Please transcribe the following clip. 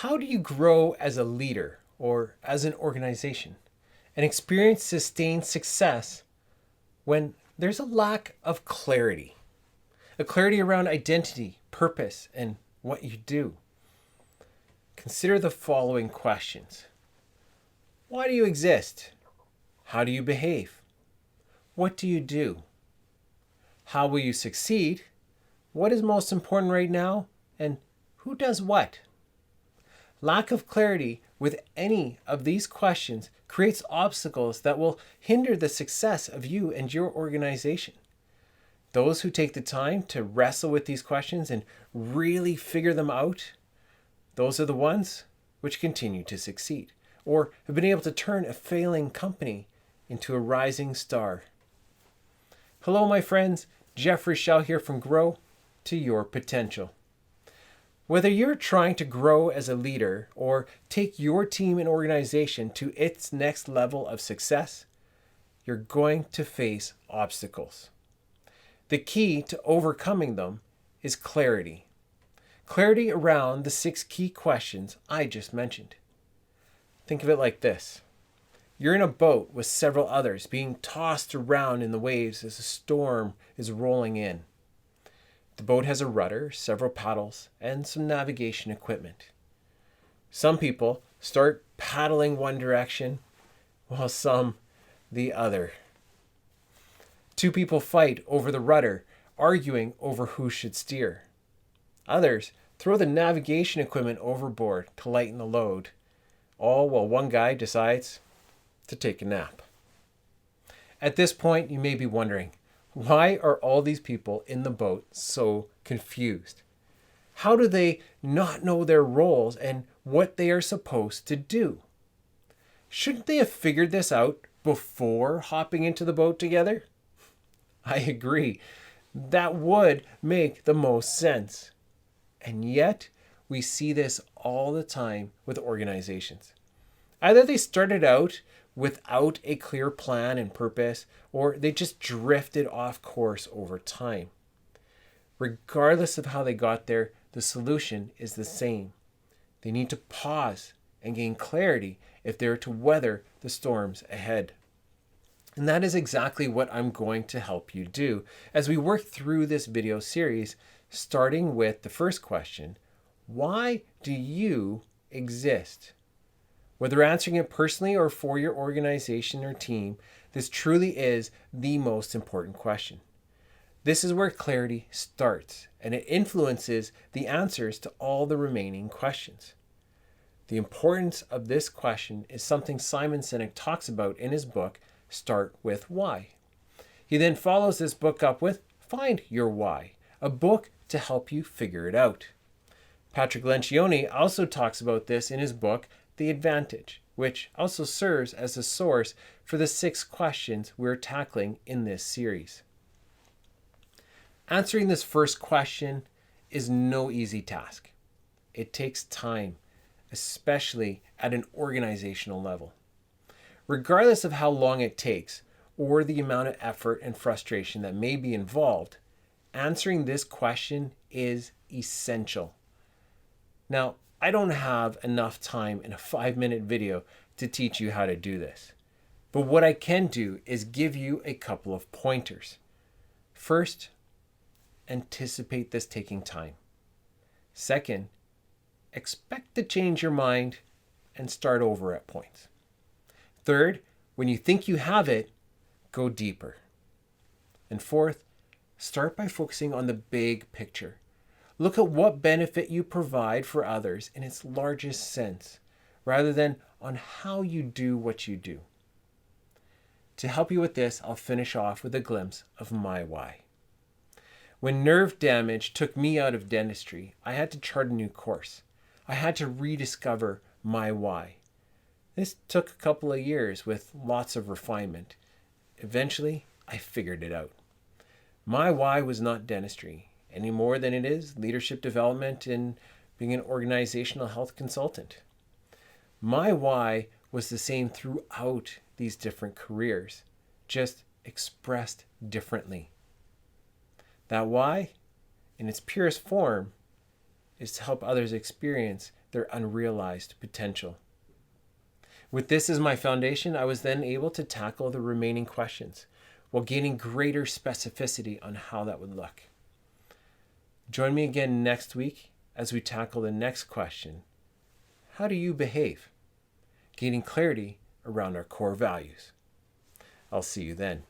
How do you grow as a leader or as an organization and experience sustained success when there's a lack of clarity? A clarity around identity, purpose, and what you do. Consider the following questions. Why do you exist? How do you behave? What do you do? How will you succeed? What is most important right now? And who does what? Lack of clarity with any of these questions creates obstacles that will hinder the success of you and your organization. Those who take the time to wrestle with these questions and really figure them out, those are the ones which continue to succeed or have been able to turn a failing company into a rising star. Hello, my friends. Jeff Rochelle here from Grow to Your Potential. Whether you're trying to grow as a leader or take your team and organization to its next level of success, you're going to face obstacles. The key to overcoming them is clarity. Clarity around the 6 key questions I just mentioned. Think of it like this. You're in a boat with several others being tossed around in the waves as a storm is rolling in. The boat has a rudder, several paddles, and some navigation equipment. Some people start paddling one direction, while some the other. 2 people fight over the rudder, arguing over who should steer. Others throw the navigation equipment overboard to lighten the load, all while one guy decides to take a nap. At this point, you may be wondering, why are all these people in the boat so confused? How do they not know their roles and what they are supposed to do? Shouldn't they have figured this out before hopping into the boat together? I agree. That would make the most sense. And yet, we see this all the time with organizations. Either they started out without a clear plan and purpose, or they just drifted off course over time. Regardless of how they got there, the solution is the same. They need to pause and gain clarity if they're to weather the storms ahead. And that is exactly what I'm going to help you do as we work through this video series, starting with the first question, why do you exist? Whether answering it personally or for your organization or team, this truly is the most important question. This is where clarity starts, and it influences the answers to all the remaining questions. The importance of this question is something Simon Sinek talks about in his book, Start With Why. He then follows this book up with Find Your Why, a book to help you figure it out. Patrick Lencioni also talks about this in his book, The Advantage, which also serves as a source for the 6 questions we're tackling in this series. Answering this first question is no easy task. It takes time, especially at an organizational level. Regardless of how long it takes or the amount of effort and frustration that may be involved, answering this question is essential. Now, I don't have enough time in a 5-minute video to teach you how to do this. But what I can do is give you a couple of pointers. First, anticipate this taking time. Second, expect to change your mind and start over at points. Third, when you think you have it, go deeper. And fourth, start by focusing on the big picture. Look at what benefit you provide for others in its largest sense, rather than on how you do what you do. To help you with this, I'll finish off with a glimpse of my why. When nerve damage took me out of dentistry, I had to chart a new course. I had to rediscover my why. This took a couple of years with lots of refinement. Eventually, I figured it out. My why was not dentistry, any more than it is leadership development and being an organizational health consultant. My why was the same throughout these different careers, just expressed differently. That why, in its purest form, is to help others experience their unrealized potential. With this as my foundation, I was then able to tackle the remaining questions while gaining greater specificity on how that would look. Join me again next week as we tackle the next question: how do you behave? Gaining clarity around our core values. I'll see you then.